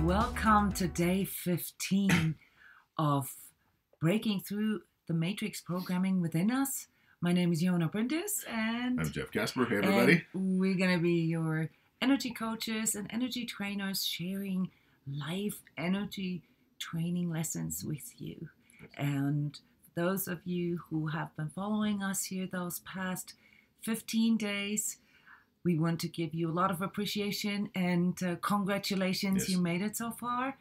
Welcome to day 15 of Breaking Through the Matrix Programming Within Us. My name is Yona Brindis, and I'm Jeff Casper. Hey, everybody. We're going to be your energy coaches and energy trainers sharing live energy training lessons with you. And those of you who have been following us here those past 15 days, we want to give you a lot of appreciation and congratulations. Yes. You made it so far.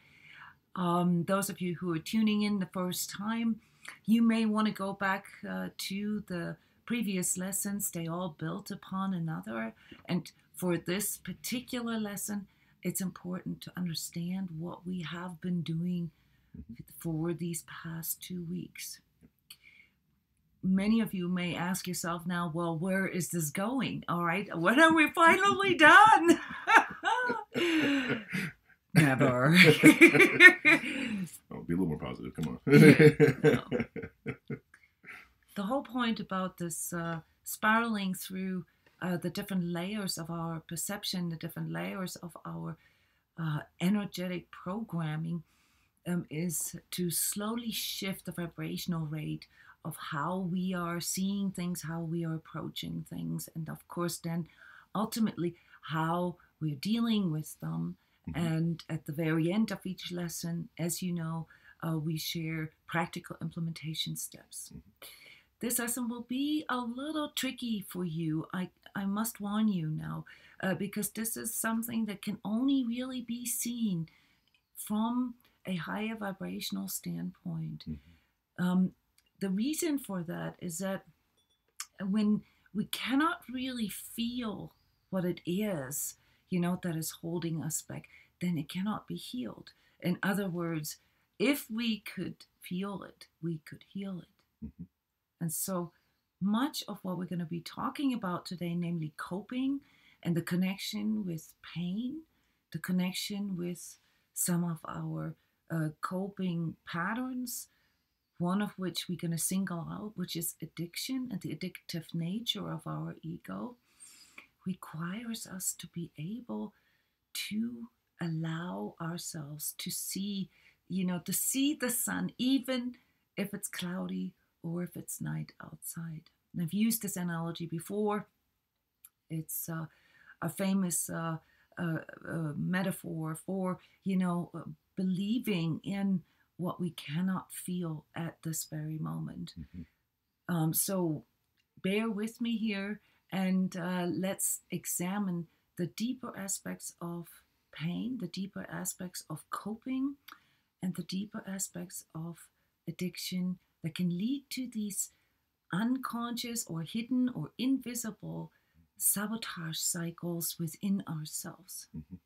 Those of you who are tuning in the first time, you may want to go back to the previous lessons. They all built upon another. And for this particular lesson, it's important to understand what we have been doing for these past 2 weeks. Many of you may ask yourself now, well, where is this going? All right, when are we finally done? Never. Oh, be a little more positive. Come on. The whole point about this spiraling through the different layers of our perception, the different layers of our energetic programming is to slowly shift the vibrational rate of how we are seeing things, how we are approaching things, and of course then ultimately how we're dealing with them. Mm-hmm. And at the very end of each lesson, as you know, we share practical implementation steps. Mm-hmm. This lesson will be a little tricky for you. I must warn you now, because this is something that can only really be seen from a higher vibrational standpoint. Mm-hmm. The reason for that is that when we cannot really feel what it is, that is holding us back, then it cannot be healed. In other words, if we could feel it, we could heal it. Mm-hmm. And so much of what we're going to be talking about today, namely coping and the connection with pain, the connection with some of our coping patterns, one of which we're going to single out, which is addiction and the addictive nature of our ego, requires us to be able to allow ourselves to see, to see the sun, even if it's cloudy or if it's night outside. And I've used this analogy before. It's a famous metaphor for, believing in what we cannot feel at this very moment. Mm-hmm. So bear with me here and let's examine the deeper aspects of pain, the deeper aspects of coping, and the deeper aspects of addiction that can lead to these unconscious or hidden or invisible sabotage cycles within ourselves. Mm-hmm.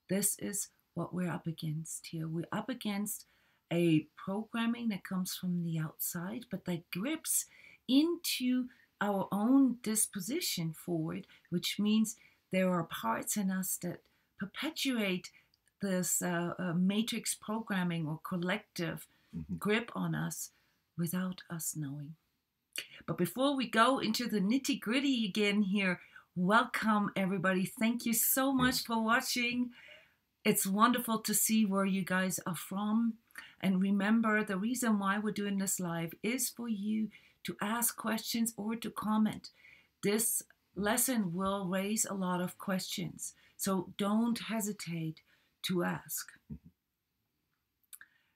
This is what we're up against here. We're up against a programming that comes from the outside, but that grips into our own disposition for it, which means there are parts in us that perpetuate this matrix programming or collective grip on us without us knowing. But before we go into the nitty-gritty again here, welcome everybody. Thank you so much for watching. It's wonderful to see where you guys are from. And remember, the reason why we're doing this live is for you to ask questions or to comment. This lesson will raise a lot of questions, so don't hesitate to ask.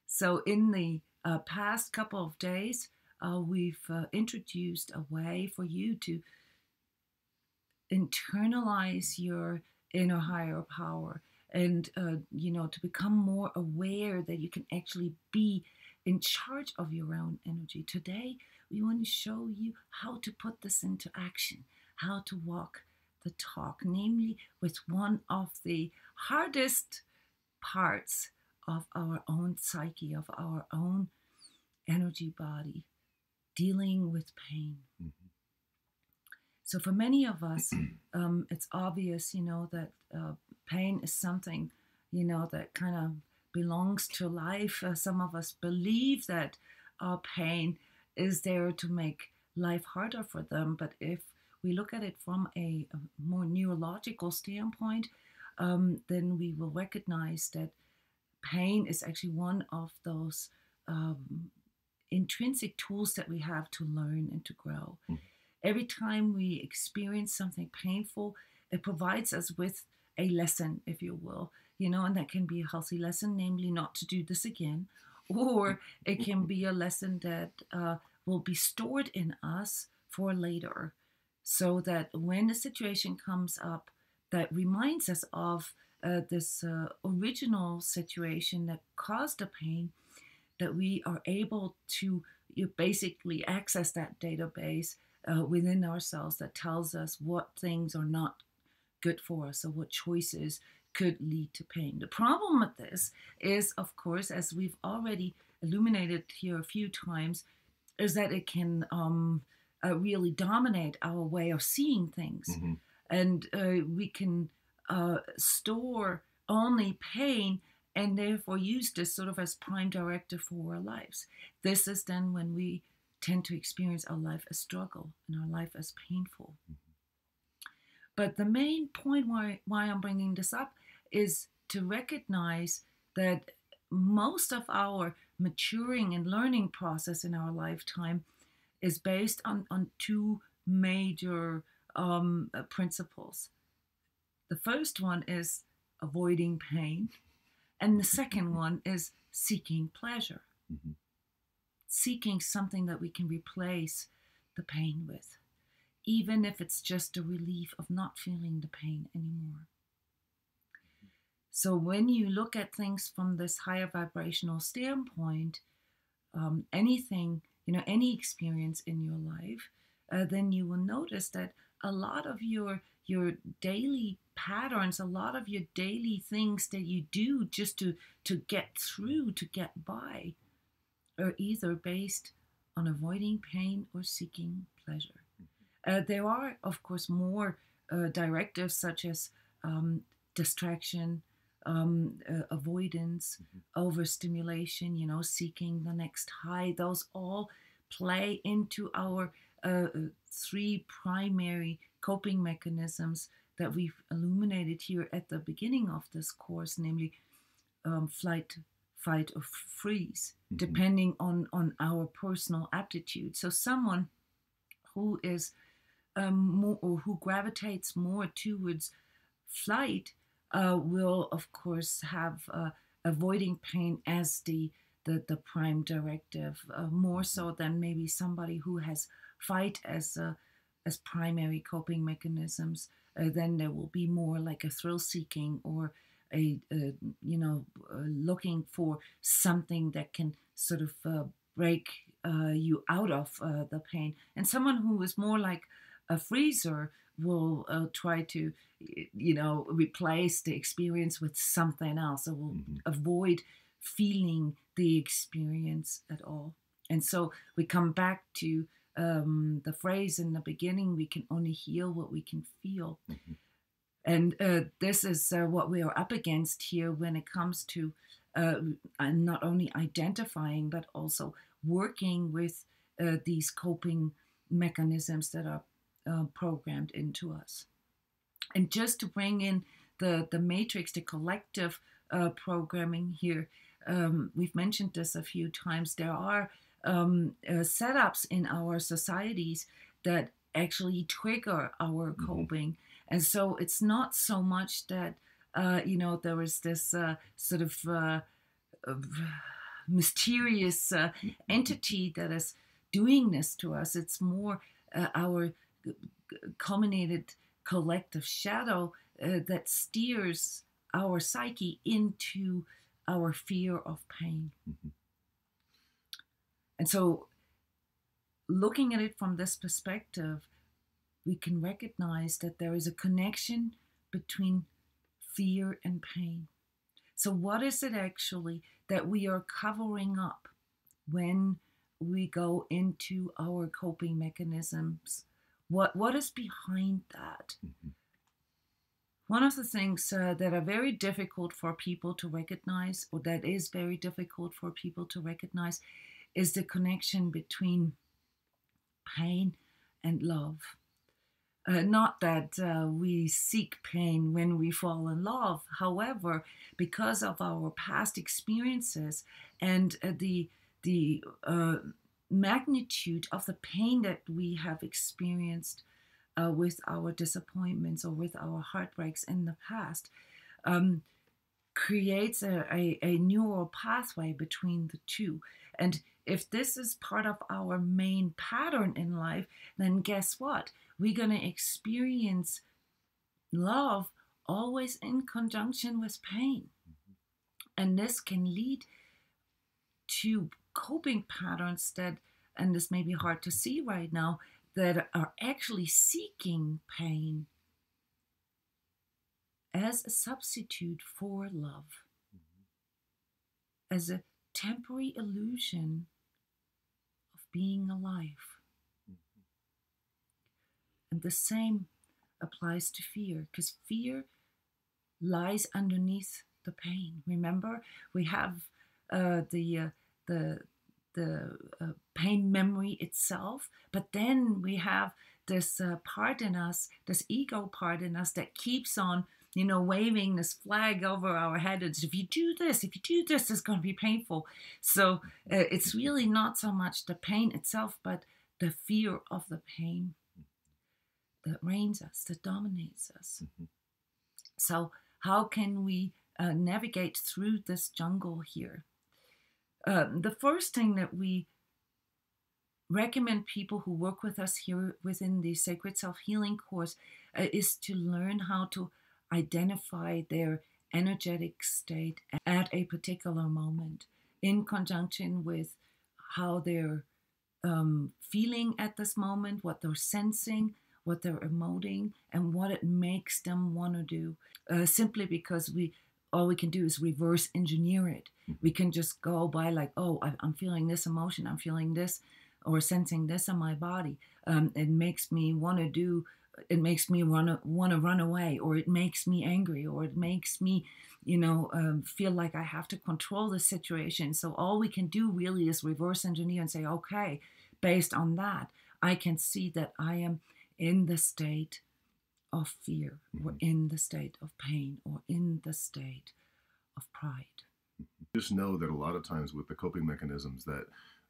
So in the past couple of days, we've introduced a way for you to internalize your inner higher power and, to become more aware that you can actually be in charge of your own energy. Today, we want to show you how to put this into action, how to walk the talk, namely with one of the hardest parts of our own psyche, of our own energy body, dealing with pain. Mm-hmm. So for many of us, it's obvious, that pain is something, that kind of belongs to life. Some of us believe that our pain is there to make life harder for them. But if we look at it from a more neurological standpoint, then we will recognize that pain is actually one of those intrinsic tools that we have to learn and to grow. Every time we experience something painful, it provides us with a lesson, if you will, and that can be a healthy lesson, namely not to do this again, or it can be a lesson that will be stored in us for later, so that when a situation comes up that reminds us of this original situation that caused the pain, that we are able to basically access that database within ourselves that tells us what things are not good for us or what choices could lead to pain. The problem with this is, of course, as we've already illuminated here a few times, is that it can really dominate our way of seeing things. And we can store only pain and therefore use this sort of as prime directive for our lives. This is then when we tend to experience our life as struggle and our life as painful. But the main point why I'm bringing this up is to recognize that most of our maturing and learning process in our lifetime is based on two major principles. The first one is avoiding pain, and the second one is seeking pleasure. Seeking something that we can replace the pain with, even if it's just a relief of not feeling the pain anymore. So when you look at things from this higher vibrational standpoint, anything, any experience in your life, then you will notice that a lot of your daily patterns, a lot of your daily things that you do just to get through, to get by, are either based on avoiding pain or seeking pleasure. There are, of course, more directives such as distraction, avoidance, overstimulation, seeking the next high. Those all play into our three primary coping mechanisms that we've illuminated here at the beginning of this course, namely flight, fight, or freeze, depending on our personal aptitude. So someone who is more, or who gravitates more towards flight will, of course, have avoiding pain as the prime directive, more so than maybe somebody who has fight as primary coping mechanisms. Then there will be more like a thrill-seeking or looking for something that can sort of break you out of the pain. And someone who is more like a freezer will try to, replace the experience with something else, or will avoid feeling the experience at all. And so we come back to the phrase in the beginning, we can only heal what we can feel. And this is what we are up against here when it comes to not only identifying, but also working with these coping mechanisms that are programmed into us. And just to bring in the matrix, the collective programming here, we've mentioned this a few times. There are setups in our societies that actually trigger our coping. And so it's not so much that, there is this sort of mysterious entity that is doing this to us. It's more our culminated collective shadow that steers our psyche into our fear of pain. And so looking at it from this perspective, we can recognize that there is a connection between fear and pain. So what is it actually that we are covering up when we go into our coping mechanisms? What is behind that? One of the things that are very difficult for people to recognize, or that is very difficult for people to recognize, is the connection between pain and love. Not that we seek pain when we fall in love. However, because of our past experiences and the magnitude of the pain that we have experienced with our disappointments or with our heartbreaks in the past, um, creates a neural pathway between the two. And if this is part of our main pattern in life, then guess what? We're going to experience love always in conjunction with pain. And this can lead to coping patterns that, and this may be hard to see right now, that are actually seeking pain as a substitute for love, as a temporary illusion of being alive. And the same applies to fear, because fear lies underneath the pain. Remember, we have the pain memory itself, but then we have this part in us, this ego part in us that keeps on, waving this flag over our head. It's, if you do this, it's going to be painful. So it's really not so much the pain itself, but the fear of the pain that reigns us, that dominates us. So how can we navigate through this jungle here? The first thing that we recommend people who work with us here within the Sacred Self-Healing course is to learn how to identify their energetic state at a particular moment in conjunction with how they're feeling at this moment, what they're sensing, what they're emoting, and what it makes them want to do. Simply because all we can do is reverse engineer it. We can just go by like, oh, I'm feeling this emotion, I'm feeling this, or sensing this in my body. It makes me want to do. It makes me want to run away, or it makes me angry, or it makes me, feel like I have to control the situation. So all we can do really is reverse engineer and say, okay, based on that, I can see that I am in the state of fear, or in the state of pain, or in the state of pride. Just know that a lot of times with the coping mechanisms that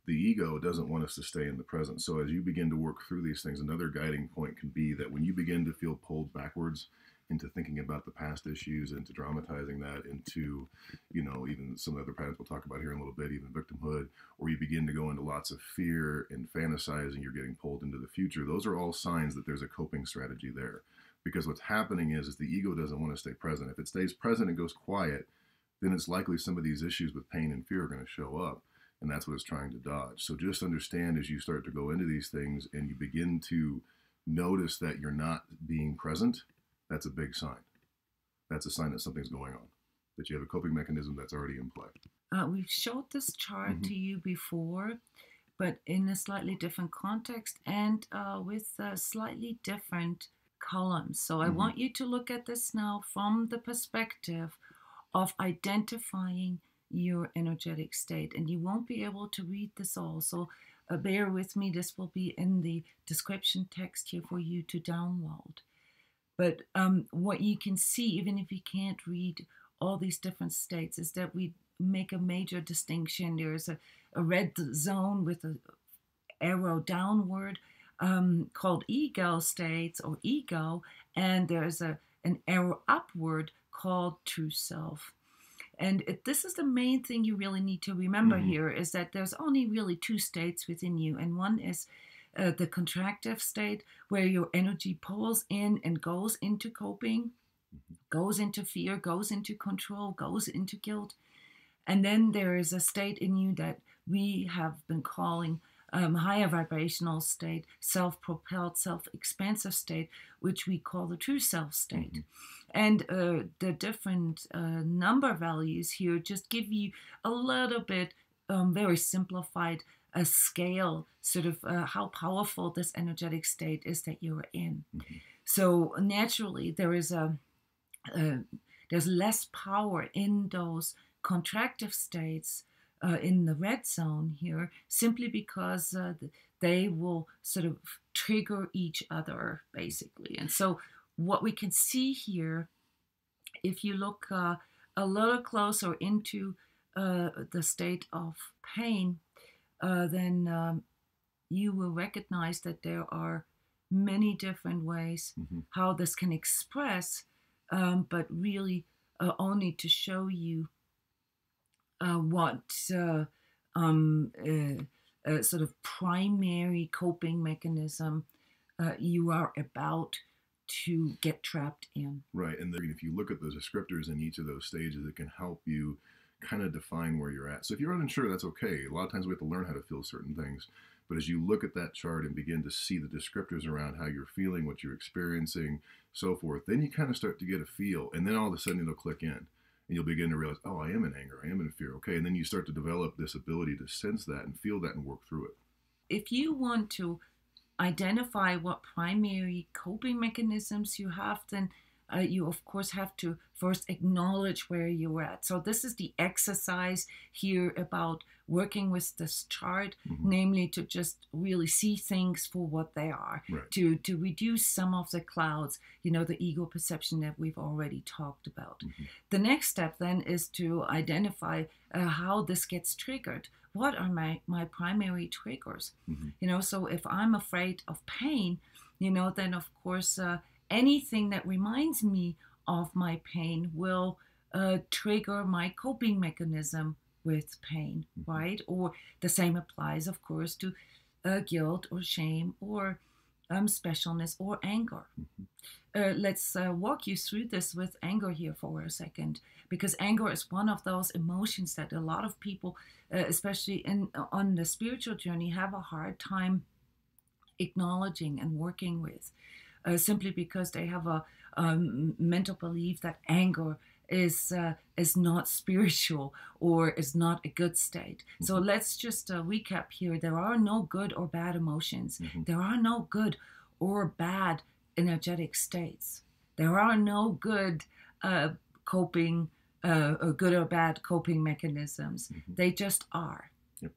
the ego doesn't want us to stay in the present. So as you begin to work through these things, another guiding point can be that when you begin to feel pulled backwards into thinking about the past issues, into dramatizing that, into, even some of the other patterns we'll talk about here in a little bit, even victimhood, or you begin to go into lots of fear and fantasizing, you're getting pulled into the future. Those are all signs that there's a coping strategy there. Because what's happening is the ego doesn't want to stay present. If it stays present and goes quiet, then it's likely some of these issues with pain and fear are going to show up. And that's what it's trying to dodge. So just understand as you start to go into these things and you begin to notice that you're not being present, that's a big sign. That's a sign that something's going on, that you have a coping mechanism that's already in play. We've showed this chart to you before, but in a slightly different context and with slightly different columns. So I want you to look at this now from the perspective of identifying your energetic state, and you won't be able to read this all, so bear with me. This will be in the description text here for you to download. But what you can see, even if you can't read all these different states, is that we make a major distinction. There's a red zone with an arrow downward called ego states or ego, and there's an arrow upward called true self. And this is the main thing you really need to remember here, is that there's only really two states within you. And one is the contractive state, where your energy pulls in and goes into coping, goes into fear, goes into control, goes into guilt. And then there is a state in you that we have been calling higher vibrational state, self-propelled, self-expansive state, which we call the true self state. And the different number values here just give you a little bit very simplified a scale, sort of how powerful this energetic state is that you're in. So naturally, there's less power in those contractive states in the red zone here, simply because they will sort of trigger each other, basically. And so what we can see here, if you look a little closer into the state of pain, then you will recognize that there are many different ways how this can express, but really only to show you what sort of primary coping mechanism you are about to get trapped in. Right, and if you look at the descriptors in each of those stages, it can help you kind of define where you're at. So if you're unsure, that's okay. A lot of times we have to learn how to feel certain things. But as you look at that chart and begin to see the descriptors around how you're feeling, what you're experiencing, so forth, then you kind of start to get a feel. And then all of a sudden it'll click in. And you'll begin to realize, oh, I am in anger, I am in fear. Okay, and then you start to develop this ability to sense that and feel that and work through it. If you want to identify what primary coping mechanisms you have, then you of course have to first acknowledge where you're at. So this is the exercise here about working with this chart, namely to just really see things for what they are, to reduce some of the clouds, the ego perception that we've already talked about. The next step then is to identify how this gets triggered. What are my primary triggers? So if I'm afraid of pain, then of course anything that reminds me of my pain will trigger my coping mechanism with pain, right? Or the same applies, of course, to guilt or shame or specialness or anger. Let's walk you through this with anger here for a second, because anger is one of those emotions that a lot of people, especially on the spiritual journey, have a hard time acknowledging and working with. Simply because they have a mental belief that anger is not spiritual or is not a good state. So let's just recap here. There are no good or bad emotions. There are no good or bad energetic states. There are no good coping or good or bad coping mechanisms. They just are.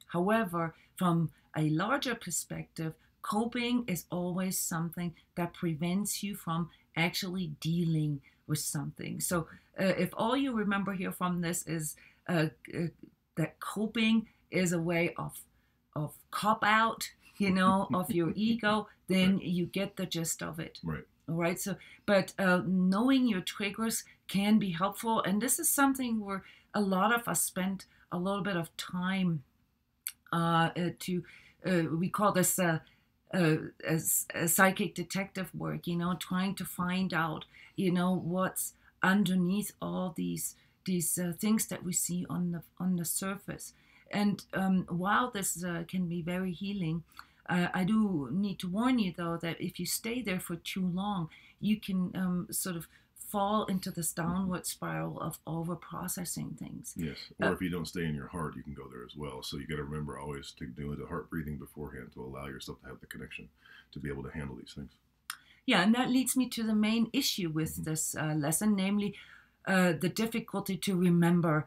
However, from a larger perspective, coping is always something that prevents you from actually dealing with something. So if all you remember here from this is that coping is a way of cop out, of your ego, then you get the gist of it. All right. So, but knowing your triggers can be helpful. And this is something where a lot of us spend a little bit of time we call this as psychic detective work, trying to find out, what's underneath all these things that we see on the surface. And while this can be very healing, I do need to warn you, though, that if you stay there for too long, you can sort of fall into this downward spiral of over-processing things. Yes, or if you don't stay in your heart, you can go there as well. So you got to remember always to do the heart breathing beforehand to allow yourself to have the connection to be able to handle these things. Yeah, and that leads me to the main issue with this lesson, namely the difficulty to remember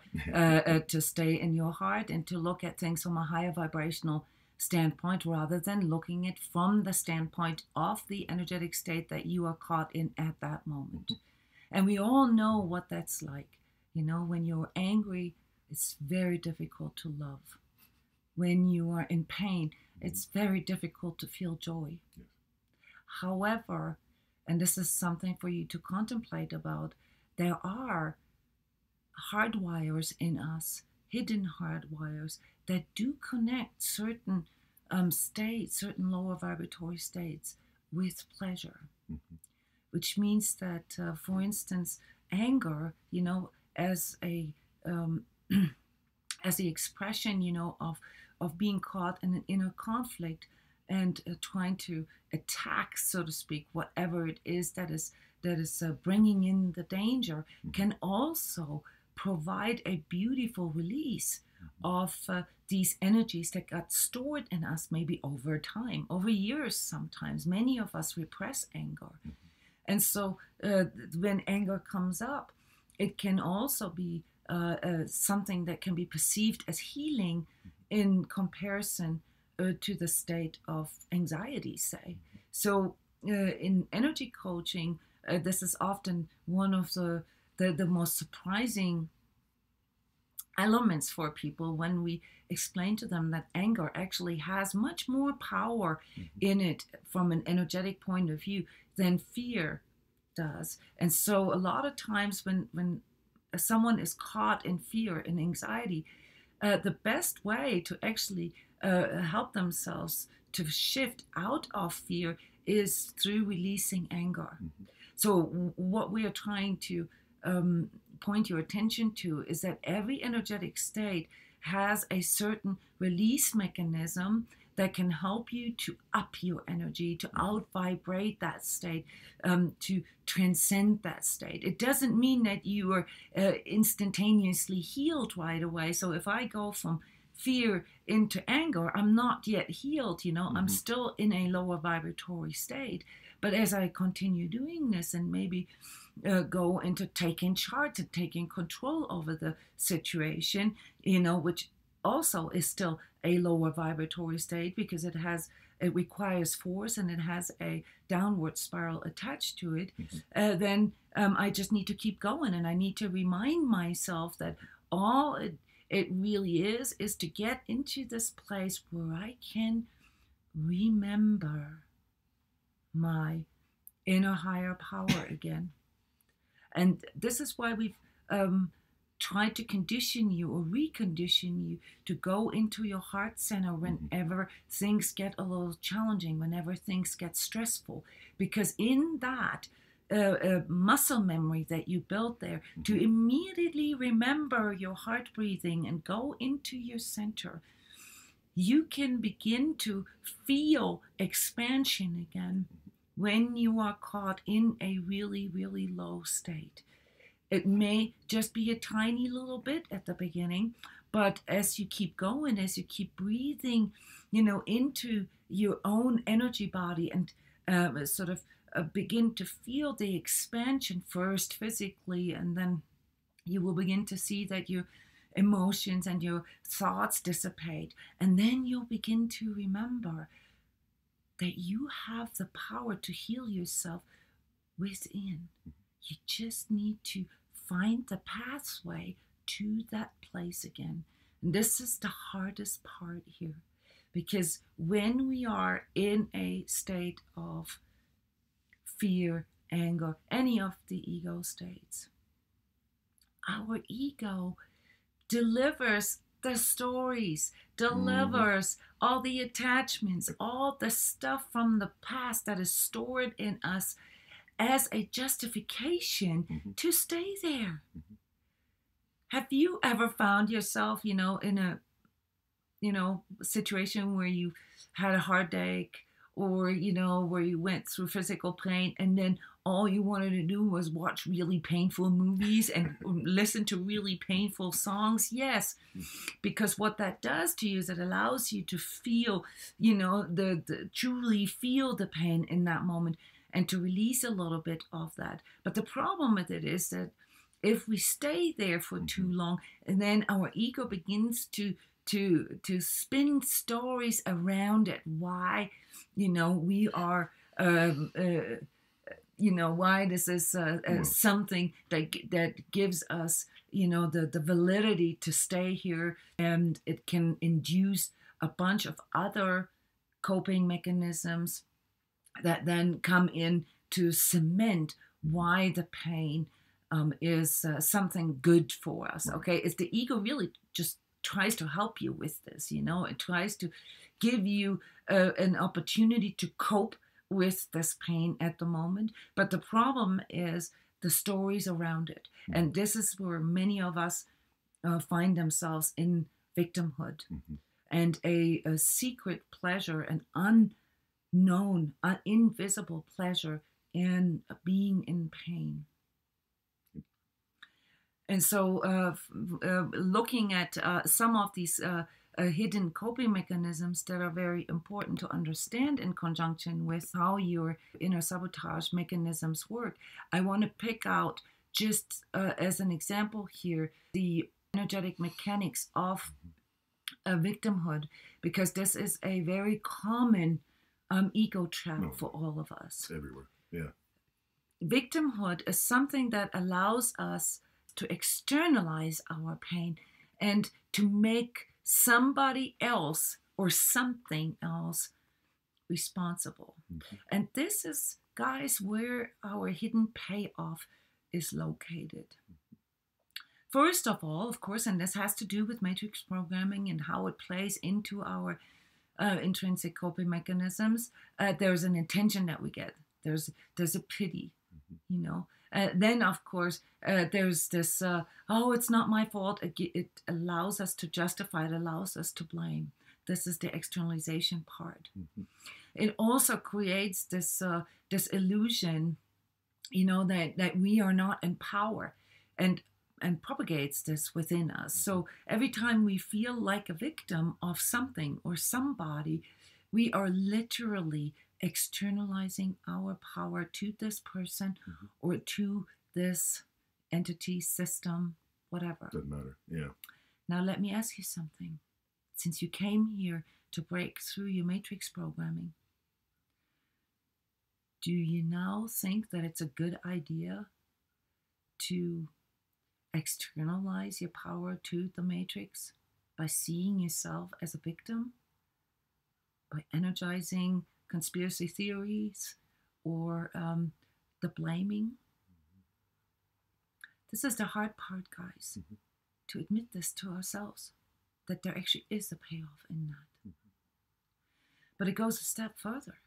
to stay in your heart and to look at things from a higher vibrational standpoint rather than looking at from the standpoint of the energetic state that you are caught in at that moment. And we all know what that's like. When you're angry, it's very difficult to love. When you are in pain, it's very difficult to feel joy. However, and this is something for you to contemplate about, there are hardwires in us, hidden hardwires, that do connect certain states, certain lower vibratory states with pleasure. Which means that, for instance, anger, as a as the expression, of being caught in an inner conflict and trying to attack, so to speak, whatever it is that is bringing in the danger, can also provide a beautiful release of these energies that got stored in us maybe over time, over years sometimes. Many of us repress anger. And so when anger comes up, it can also be something that can be perceived as healing in comparison to the state of anxiety, say. So in energy coaching, this is often one of the most surprising elements for people when we explain to them that anger actually has much more power in it from an energetic point of view than fear does. And so a lot of times when someone is caught in fear and anxiety, the best way to actually help themselves to shift out of fear is through releasing anger. So what we are trying to point your attention to is that every energetic state has a certain release mechanism that can help you to up your energy, to out vibrate that state, to transcend that state. It doesn't mean that you are instantaneously healed right away. So if I go from fear into anger, I'm not yet healed, I'm still in a lower vibratory state. But as I continue doing this and maybe go into taking charge and taking control over the situation, which also is still a lower vibratory state because it requires force and it has a downward spiral attached to it, then I just need to keep going, and I need to remind myself that all it really is to get into this place where I can remember my inner higher power again. And this is why we've tried to condition you or recondition you to go into your heart center whenever things get a little challenging, whenever things get stressful. Because in that muscle memory that you built there, to immediately remember your heart breathing and go into your center, you can begin to feel expansion again when you are caught in a really, really low state. It may just be a tiny little bit at the beginning, but as you keep going, as you keep breathing, into your own energy body and begin to feel the expansion first physically, and then you will begin to see that your emotions and your thoughts dissipate. And then you'll begin to remember that you have the power to heal yourself within. You just need to find the pathway to that place again. And this is the hardest part here, because when we are in a state of fear, anger, any of the ego states, our ego delivers the stories, delivers all the attachments, all the stuff from the past that is stored in us as a justification to stay there. Have you ever found yourself, in a, situation where you had a heartache, or, where you went through physical pain, and then all you wanted to do was watch really painful movies and listen to really painful songs? Yes, because what that does to you is it allows you to feel, truly feel the pain in that moment and to release a little bit of that. But the problem with it is that if we stay there for too long, and then our ego begins to spin stories around it, why, we are, why this is something that gives us, the validity to stay here, and it can induce a bunch of other coping mechanisms that then come in to cement why the pain is something good for us. Okay, it's the ego really just tries to help you with this. It tries to give you an opportunity to cope with this pain at the moment. But the problem is the stories around it. And this is where many of us find themselves in victimhood and a secret pleasure, an unknown, invisible pleasure in being in pain. And so looking at some of these hidden coping mechanisms that are very important to understand in conjunction with how your inner sabotage mechanisms work, I want to pick out just as an example here the energetic mechanics of victimhood, because this is a very common ego trap No, for all of us. it's everywhere. Yeah. Victimhood is something that allows us to externalize our pain and to make somebody else or something else responsible. Mm-hmm. And this is, guys, where our hidden payoff is located. First of all, of course, and this has to do with matrix programming and how it plays into our intrinsic coping mechanisms, there's an intention that we get. There's a pity, you know. Then, of course, there's this, oh, it's not my fault. It allows us to justify, it allows us to blame. This is the externalization part. Mm-hmm. It also creates this illusion, you know, that we are not in power, and propagates this within us. So every time we feel like a victim of something or somebody, we are literally externalizing our power to this person or to this entity, system, whatever. Doesn't matter. Yeah. Now let me ask you something. Since you came here to break through your matrix programming, do you now think that it's a good idea to externalize your power to the matrix by seeing yourself as a victim, by energizing conspiracy theories or the blaming? This is the hard part, guys, to admit this to ourselves, that there actually is a payoff in that. But it goes a step further.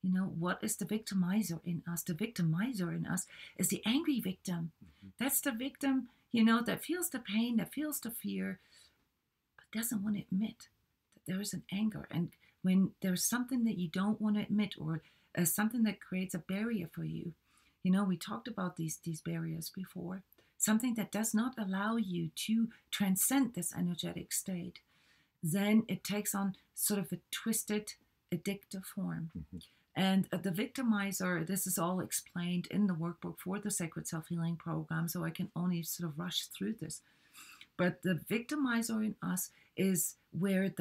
You know, what is the victimizer in us? The victimizer in us is the angry victim. That's the victim, you know, that feels the pain, that feels the fear, but doesn't want to admit that there is an anger. And when there's something that you don't want to admit, or something that creates a barrier for you, you know, we talked about these barriers before, something that does not allow you to transcend this energetic state, then it takes on sort of a twisted, addictive form. And the victimizer, this is all explained in the workbook for the Sacred Self-Healing Program, so I can only sort of rush through this. But the victimizer in us is where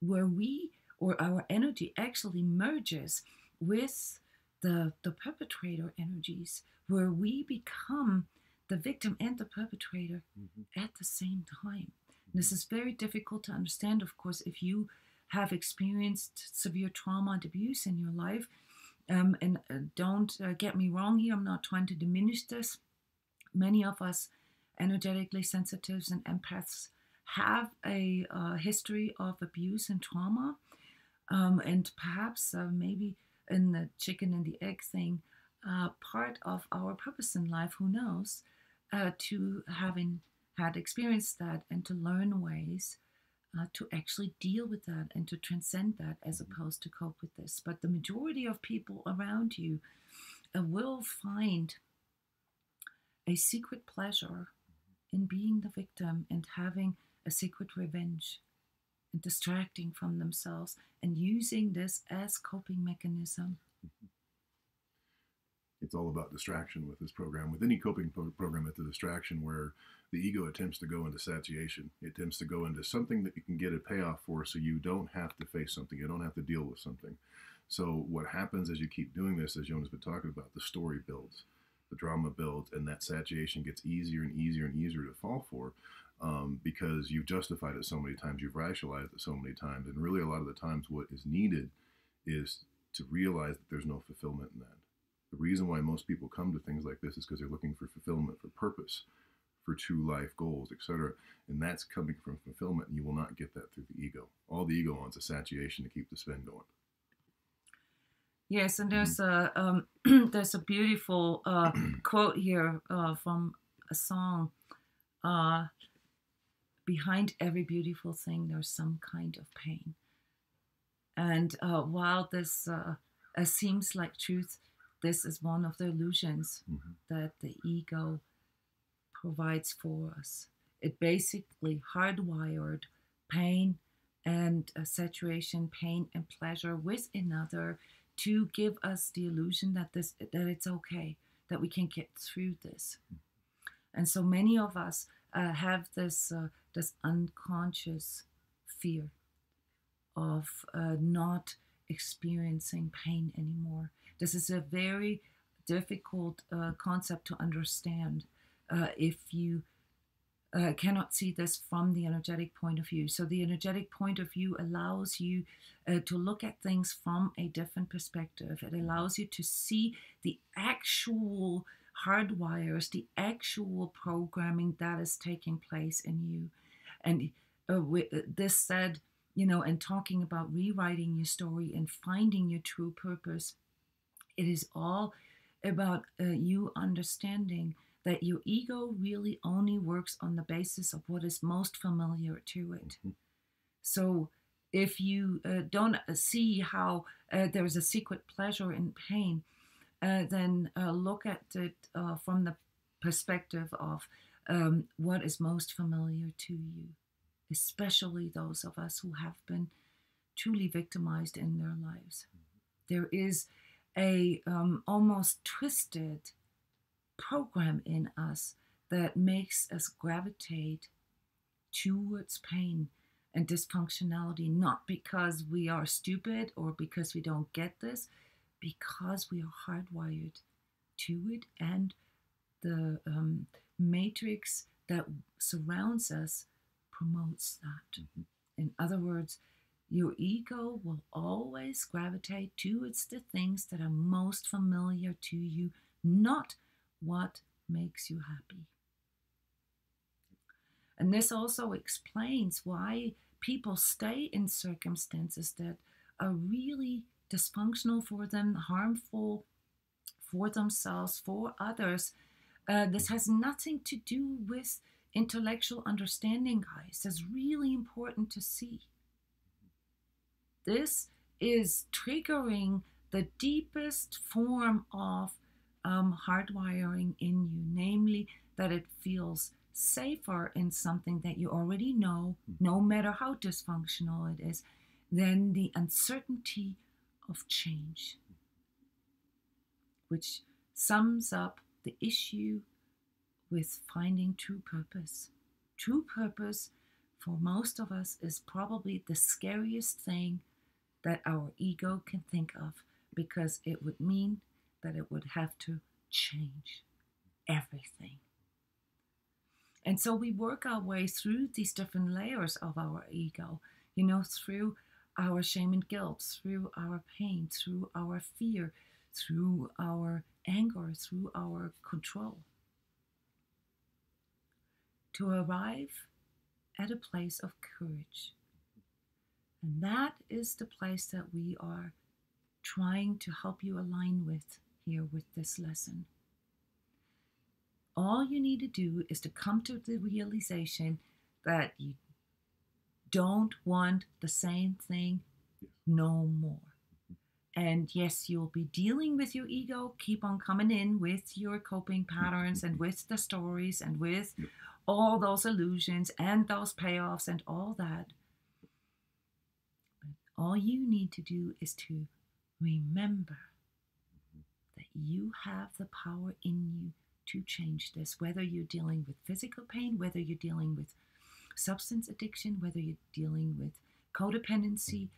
we, or our energy, actually merges with the perpetrator energies, where we become the victim and the perpetrator at the same time. And this is very difficult to understand, of course, if you have experienced severe trauma and abuse in your life. And don't get me wrong here, I'm not trying to diminish this. Many of us energetically sensitives and empaths have a history of abuse and trauma. And perhaps maybe in the chicken and the egg thing, part of our purpose in life, who knows, to having had experienced that and to learn ways to actually deal with that and to transcend that, as opposed to cope with this. But the majority of people around you will find a secret pleasure in being the victim and having a secret revenge and distracting from themselves and using this as coping mechanism. It's all about distraction with this program. With any coping program, it's a distraction where the ego attempts to go into satiation. It attempts to go into something that you can get a payoff for, so you don't have to face something. You don't have to deal with something. So what happens as you keep doing this, as Jonas has been talking about, the story builds, the drama builds, and that satiation gets easier and easier and easier to fall for, because you've justified it so many times, you've rationalized it so many times. And really a lot of the times what is needed is to realize that there's no fulfillment in that. The reason why most people come to things like this is because they're looking for fulfillment, for purpose, for true life goals, etc. And that's coming from fulfillment, and you will not get that through the ego. All the ego wants is satiation to keep the spin going. Yes, and there's there's a beautiful quote here from a song. Behind every beautiful thing, there's some kind of pain. And while this seems like truth, this is one of the illusions that the ego provides for us. It basically hardwired pain and saturation, pain and pleasure with another to give us the illusion that it's okay, that we can get through this. And so many of us have this unconscious fear of not experiencing pain anymore. This is a very difficult concept to understand if you cannot see this from the energetic point of view. So the energetic point of view allows you to look at things from a different perspective. It allows you to see the actual hardwires, the actual programming that is taking place in you. And this said, you know, and talking about rewriting your story and finding your true purpose, it is all about you understanding that your ego really only works on the basis of what is most familiar to it. Mm-hmm. So if you don't see how there's a secret pleasure in pain, then look at it from the perspective of what is most familiar to you, especially those of us who have been truly victimized in their lives. Mm-hmm. There is a almost twisted program in us that makes us gravitate towards pain and dysfunctionality, not because we are stupid or because we don't get this, because we are hardwired to it, and the matrix that surrounds us promotes that. Mm-hmm. In other words, your ego will always gravitate towards the things that are most familiar to you, not what makes you happy. And this also explains why people stay in circumstances that are really dysfunctional for them, harmful for themselves, for others. This has nothing to do with intellectual understanding, guys. That's really important to see. This is triggering the deepest form of hardwiring in you, namely that it feels safer in something that you already know, no matter how dysfunctional it is, than the uncertainty of change, which sums up the issue with finding true purpose. True purpose for most of us is probably the scariest thing that our ego can think of, because it would mean that it would have to change everything. And so we work our way through these different layers of our ego, you know, through our shame and guilt, through our pain, through our fear, through our anger, through our control, to arrive at a place of courage. And that is the place that we are trying to help you align with here with this lesson. All you need to do is to come to the realization that you don't want the same thing no more. And yes, you'll be dealing with your ego, keep on coming in with your coping patterns and with the stories and with all those illusions and those payoffs and all that. But all you need to do is to remember that you have the power in you to change this, whether you're dealing with physical pain, whether you're dealing with substance addiction, whether you're dealing with codependency,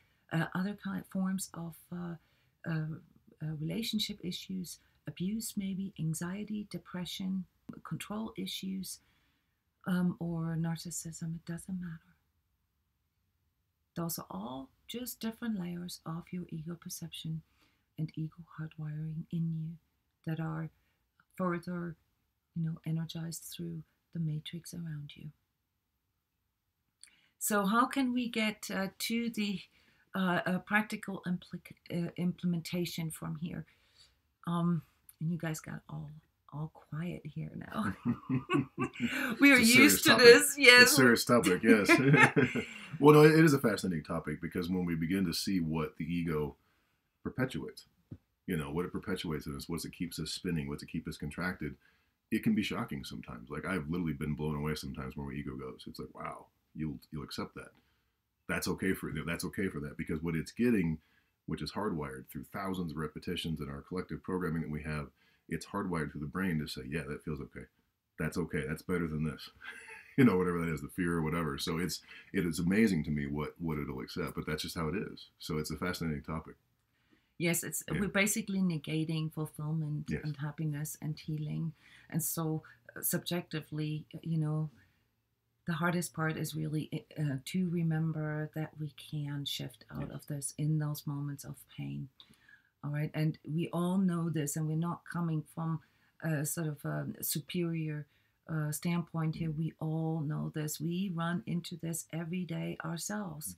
other kind of forms of relationship issues, abuse maybe, anxiety, depression, control issues, or narcissism. It doesn't matter. Those are all just different layers of your ego perception and ego hardwiring in you that are further, energized through the matrix around you. So how can we get to the practical implementation from here? And you guys got all quiet here now. We are used to this. Yes. It's a serious topic, yes. Well, no, it is a fascinating topic, because when we begin to see what the ego perpetuates, what it perpetuates in us, what it keeps us spinning, what it keeps us contracted, it can be shocking sometimes. Like, I've literally been blown away sometimes where my ego goes. It's like, wow, you'll accept that. That's okay for that, because what it's getting, which is hardwired through thousands of repetitions in our collective programming that we have, it's hardwired through the brain to say, yeah, that feels okay. That's okay. That's better than this. whatever that is, the fear or whatever. So it is amazing to me what it'll accept, but that's just how it is. So it's a fascinating topic. Yes, Yeah. we're basically negating fulfillment Yes. and happiness and healing. And so subjectively, the hardest part is really to remember that we can shift out of this in those moments of pain. All right. And we all know this, and we're not coming from a sort of a superior standpoint here. We all know this. We run into this every day ourselves.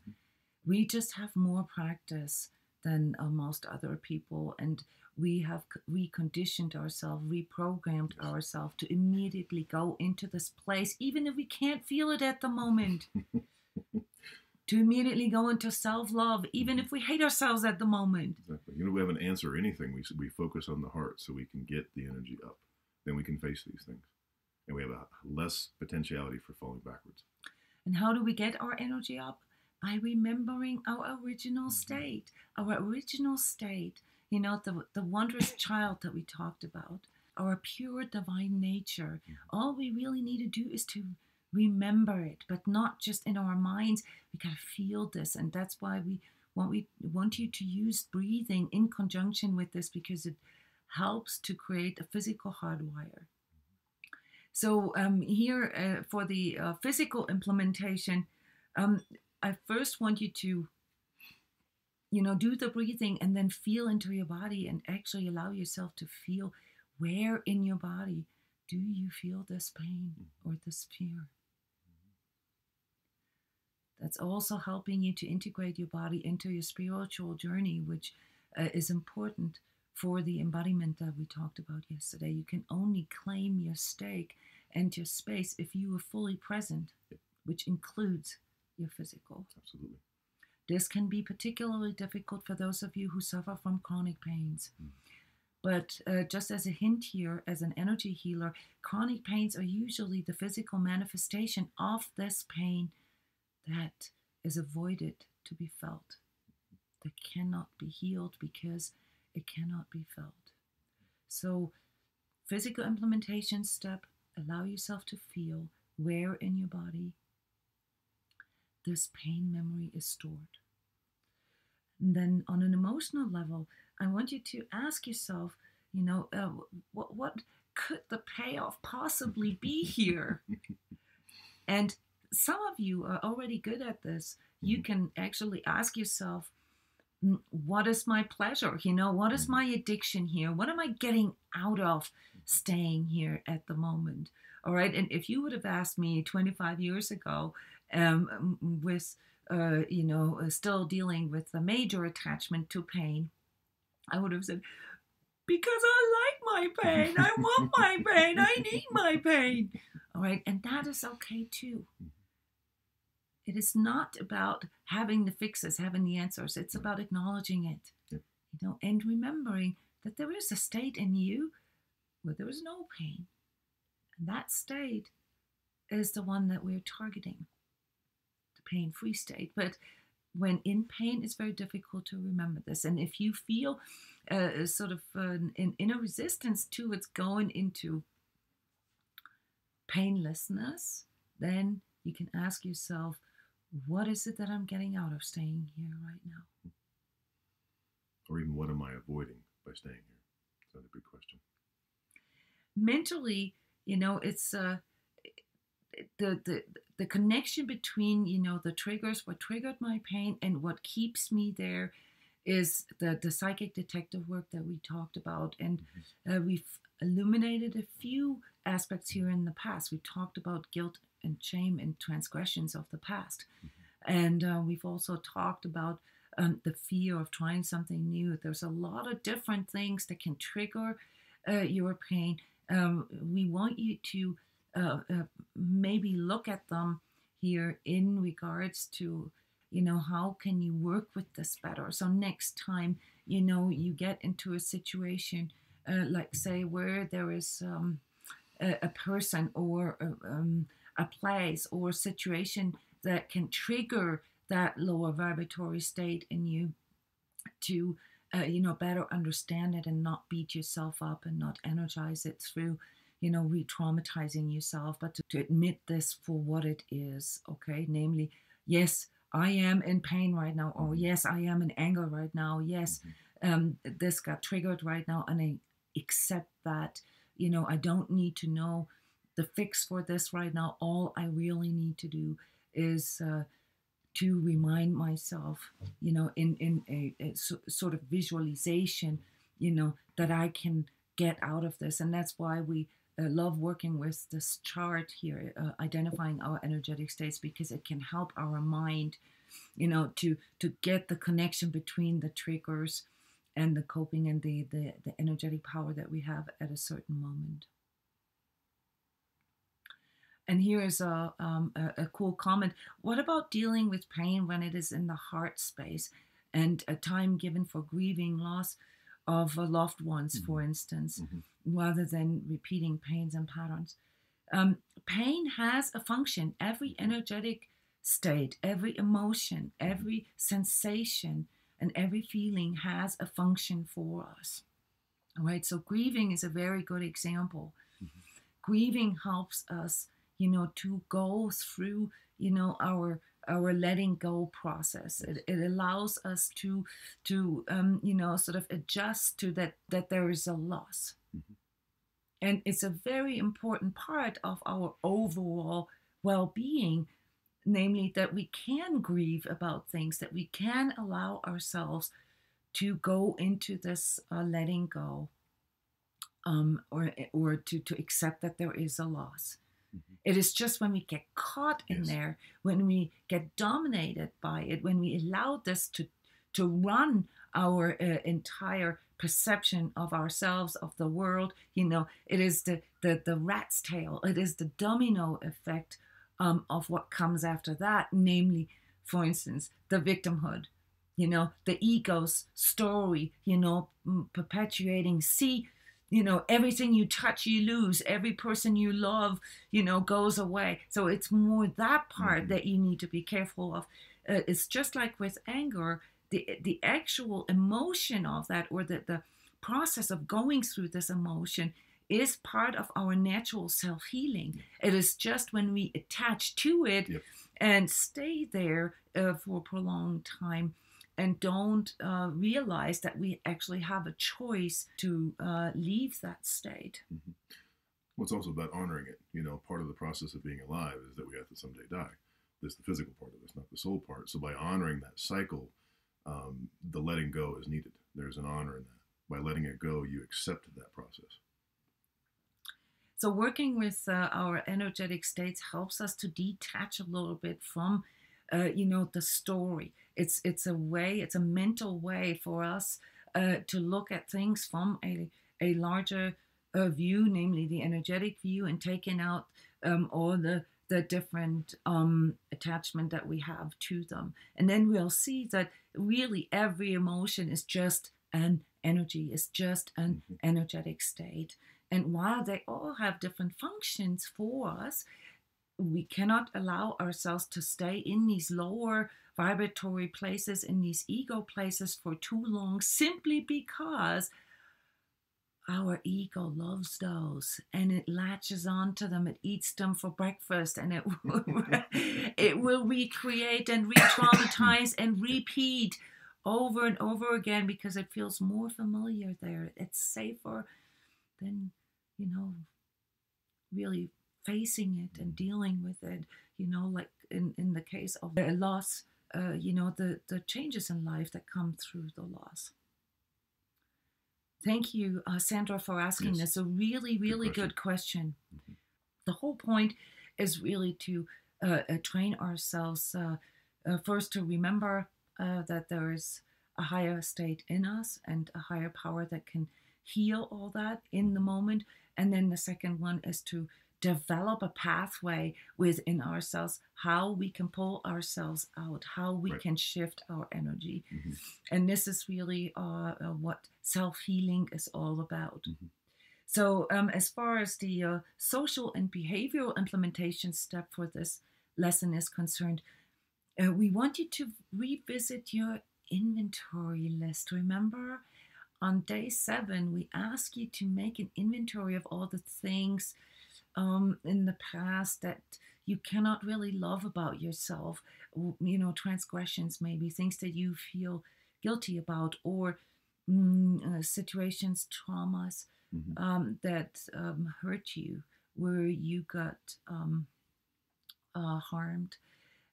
We just have more practice than most other people, and we have reconditioned ourselves, reprogrammed ourselves to immediately go into this place, even if we can't feel it at the moment. To immediately go into self-love, even if we hate ourselves at the moment. Exactly. We haven't answered anything. We focus on the heart so we can get the energy up. Then we can face these things. And we have a less potentiality for falling backwards. And how do we get our energy up? By remembering our original state. Our original state, the wondrous child that we talked about, our pure divine nature. All we really need to do is to remember it, but not just in our minds. We got to feel this, and that's why we want you to use breathing in conjunction with this, because it helps to create a physical hardwire. So here for the physical implementation, I first want you to do the breathing and then feel into your body and actually allow yourself to feel where in your body do you feel this pain or this fear. That's also helping you to integrate your body into your spiritual journey, which is important for the embodiment that we talked about yesterday. You can only claim your stake and your space if you are fully present, which includes your physical. Absolutely. This can be particularly difficult for those of you who suffer from chronic pains. But just as a hint here, as an energy healer, chronic pains are usually the physical manifestation of this pain that is avoided to be felt, that cannot be healed because it cannot be felt. So, physical implementation step, allow yourself to feel where in your body this pain memory is stored. And then on an emotional level, I want you to ask yourself, what could the payoff possibly be here? And some of you are already good at this. You can actually ask yourself, what is my pleasure? What is my addiction here? What am I getting out of staying here at the moment? All right. And if you would have asked me 25 years ago, with, still dealing with a major attachment to pain, I would have said, because I like my pain. I want my pain. I need my pain. All right. And that is okay too. It is not about having the fixes, having the answers. It's about acknowledging it, and remembering that there is a state in you where there is no pain. And that state is the one that we're targeting, the pain-free state. But when in pain, it's very difficult to remember this. And if you feel sort of an inner resistance towards going into painlessness, then you can ask yourself, what is it that I'm getting out of staying here right now? Or even what am I avoiding by staying here? That's a big question. Mentally, it's the connection between, the triggers, what triggered my pain and what keeps me there is the psychic detective work that we talked about. And we've illuminated a few aspects here in the past. We talked about guilt and shame and transgressions of the past. And we've also talked about the fear of trying something new. There's a lot of different things that can trigger your pain. We want you to maybe look at them here in regards to, how can you work with this better? So next time, you get into a situation, like say where there is a person or a place or a situation that can trigger that lower vibratory state in you, to better understand it and not beat yourself up and not energize it through re-traumatizing yourself, but to admit this for what it is, okay? Namely, yes, I am in pain right now, or yes, I am in anger right now, yes, this got triggered right now, and I accept that. I don't need to know the fix for this right now. All I really need to do is to remind myself, in a sort of visualization, that I can get out of this. And that's why we love working with this chart here, identifying our energetic states, because it can help our mind, to get the connection between the triggers and the coping and the energetic power that we have at a certain moment. And here is a cool comment. What about dealing with pain when it is in the heart space, and a time given for grieving loss of loved ones, for instance, rather than repeating pains and patterns? Pain has a function. Every energetic state, every emotion, every sensation, and every feeling has a function for us. All right, so grieving is a very good example. Grieving helps us, to go through, our letting go process. It allows us to sort of adjust to that there is a loss. And it's a very important part of our overall well-being, namely that we can grieve about things, that we can allow ourselves to go into this letting go, or to accept that there is a loss. It is just when we get caught in there, when we get dominated by it, when we allow this to run our entire perception of ourselves, of the world, it is the rat's tail, it is the domino effect of what comes after that, namely, for instance, the victimhood, the ego's story, perpetuating, see, everything you touch, you lose. Every person you love, goes away. So it's more that part that you need to be careful of. It's just like with anger, the actual emotion of that, or the process of going through this emotion, is part of our natural self-healing. It is just when we attach to it and stay there for a prolonged time, and don't realize that we actually have a choice to leave that state. Well, it's also about honoring it. Part of the process of being alive is that we have to someday die. There's the physical part of this, not the soul part. So by honoring that cycle, the letting go is needed. There's an honor in that. By letting it go, you accept that process. So working with our energetic states helps us to detach a little bit from the story. It's a mental way for us to look at things from a larger view, namely the energetic view, and taking out all the different attachment that we have to them. And then we'll see that really every emotion is just an energy, is just an energetic state. And while they all have different functions for us, we cannot allow ourselves to stay in these lower vibratory places, in these ego places for too long, simply because our ego loves those, and it latches onto them, it eats them for breakfast, and it will recreate and re-traumatize and repeat over and over again, because it feels more familiar there. It's safer than, really facing it and dealing with it, like in the case of a loss, the changes in life that come through the loss. Thank you, Sandra, for asking this. A really, really good question. The whole point is really to train ourselves first to remember that there is a higher state in us and a higher power that can heal all that in the moment. And then the second one is to develop a pathway within ourselves, how we can pull ourselves out, how we can shift our energy. And this is really what self-healing is all about. So as far as the social and behavioral implementation step for this lesson is concerned, we want you to revisit your inventory list. Remember, on day 7, we ask you to make an inventory of all the things in the past that you cannot really love about yourself. Transgressions, maybe things that you feel guilty about, or situations, traumas that hurt you, where you got harmed.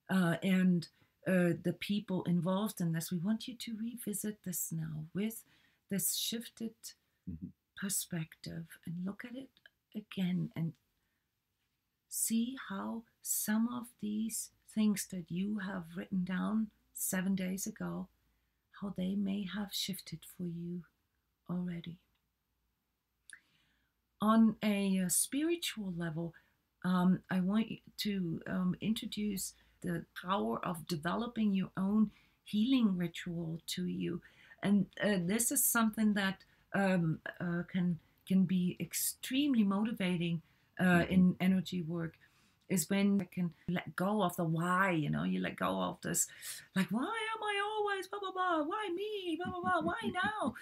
And the people involved in this, we want you to revisit this now with this shifted perspective and look at it again and see how some of these things that you have written down 7 days ago, how they may have shifted for you already. On a spiritual level, I want to introduce the power of developing your own healing ritual to you. And this is something that can be extremely motivating in energy work, is when you can let go of the why, you let go of this, like, why am I always, blah, blah, blah, why me, blah, blah, blah, why now?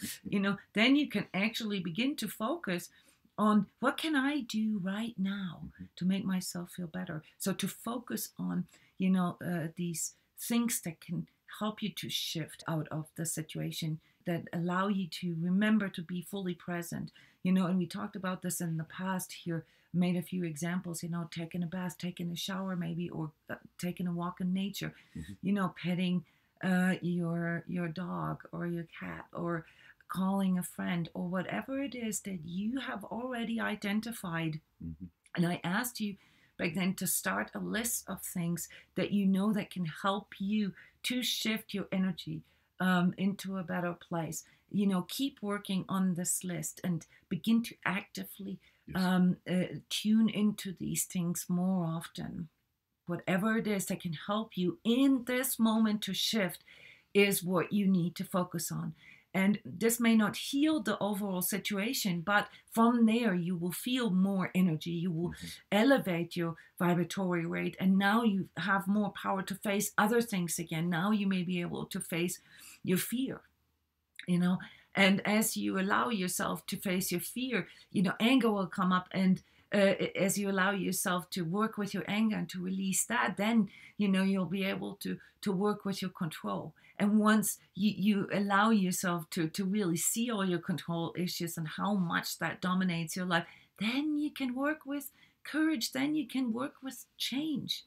Then you can actually begin to focus on what can I do right now to make myself feel better. So to focus on, these things that can help you to shift out of the situation, that allow you to remember to be fully present. And we talked about this in the past here, made a few examples, taking a bath, taking a shower maybe, or taking a walk in nature, petting your dog or your cat, or calling a friend, or whatever it is that you have already identified. And I asked you back then to start a list of things that that can help you to shift your energy into a better place. Keep working on this list and begin to actively tune into these things more often. Whatever it is that can help you in this moment to shift is what you need to focus on. And this may not heal the overall situation, but from there you will feel more energy. You will elevate your vibratory rate, and now you have more power to face other things again. Now you may be able to face your fear, and as you allow yourself to face your fear, anger will come up, and as you allow yourself to work with your anger and to release that, then you'll be able to work with your control. And once you allow yourself to really see all your control issues and how much that dominates your life, then you can work with courage, then you can work with change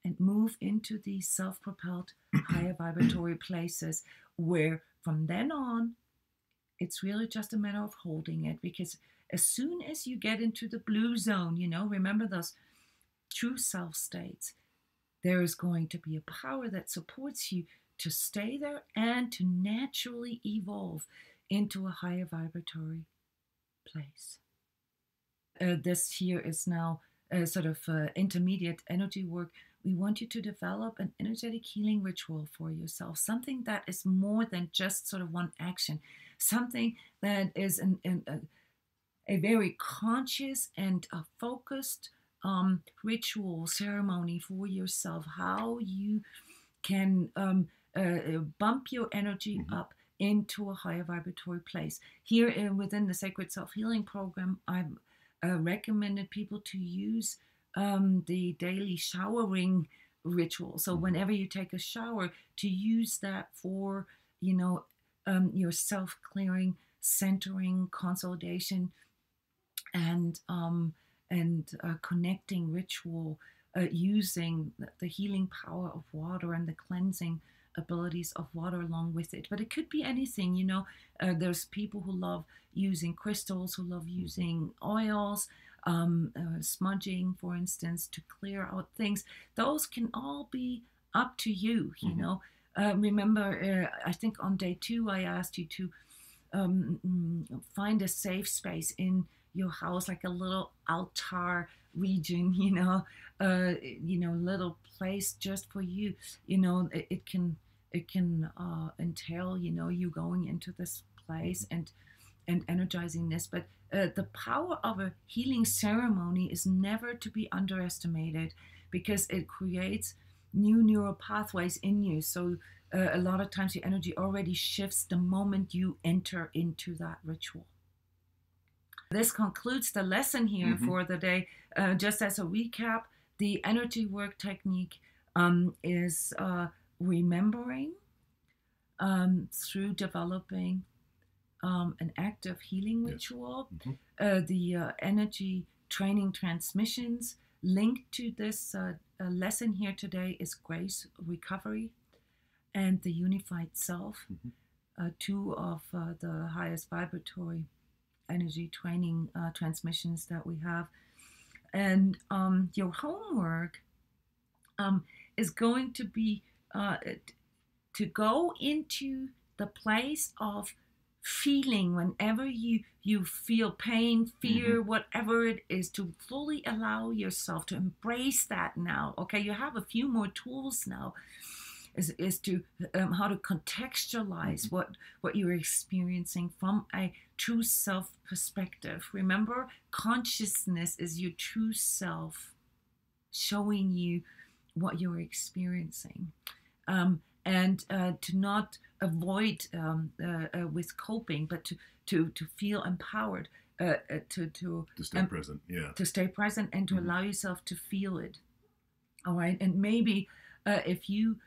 and move into these self-propelled higher vibratory places, where from then on it's really just a matter of holding it. Because as soon as you get into the blue zone, remember those true self states, there is going to be a power that supports you to stay there and to naturally evolve into a higher vibratory place. This here is now sort of intermediate energy work. We want you to develop an energetic healing ritual for yourself, something that is more than just sort of one action, something that is a very conscious and focused ritual ceremony for yourself, how you can bump your energy up into a higher vibratory place. Here within the Sacred Self-Healing Program, I've recommended people to use the daily showering ritual. So whenever you take a shower, to use that for, your self-clearing, centering, consolidation, and connecting ritual, using the healing power of water and the cleansing abilities of water along with it. But it could be anything, there's people who love using crystals, who love using oils, smudging, for instance, to clear out things. Those can all be up to you, remember, I think on day 2, I asked you to find a safe space in your house, like a little altar region, little place just for you. It can entail, you going into this place and energizing this. But the power of a healing ceremony is never to be underestimated, because it creates new neural pathways in you. So a lot of times your energy already shifts the moment you enter into that ritual. This concludes the lesson here for the day. Just as a recap, the energy work technique is remembering through developing an active healing ritual. The energy training transmissions linked to this lesson here today is grace, recovery, and the unified self, two of the highest vibratory energy training transmissions that we have. And your homework is going to be to go into the place of feeling whenever you feel pain, fear, whatever it is, to fully allow yourself to embrace that now. Okay, you have a few more tools now. Is to how to contextualize what you're experiencing from a true self perspective. Remember, consciousness is your true self showing you what you're experiencing, and to not avoid with coping, but to feel empowered, to stay present, to stay present, and to allow yourself to feel it. All right, and maybe if you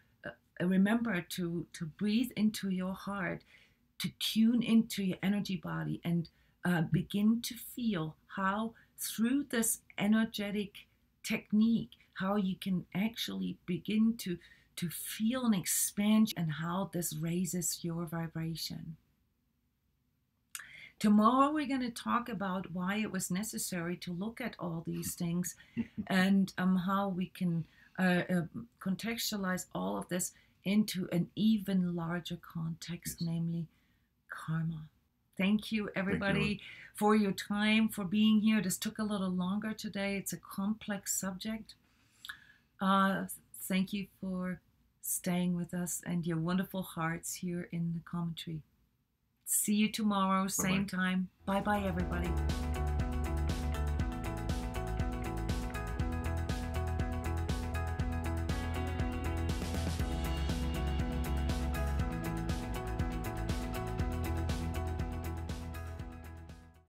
remember to breathe into your heart, to tune into your energy body, and begin to feel how through this energetic technique, how you can actually begin to feel an expansion and how this raises your vibration. Tomorrow we're going to talk about why it was necessary to look at all these things and how we can contextualize all of this into an even larger context, namely karma. Thank you, everybody, for your time, for being here. This took a little longer today. It's a complex subject. Thank you for staying with us and your wonderful hearts here in the commentary. See you tomorrow, same time. Bye-bye, everybody.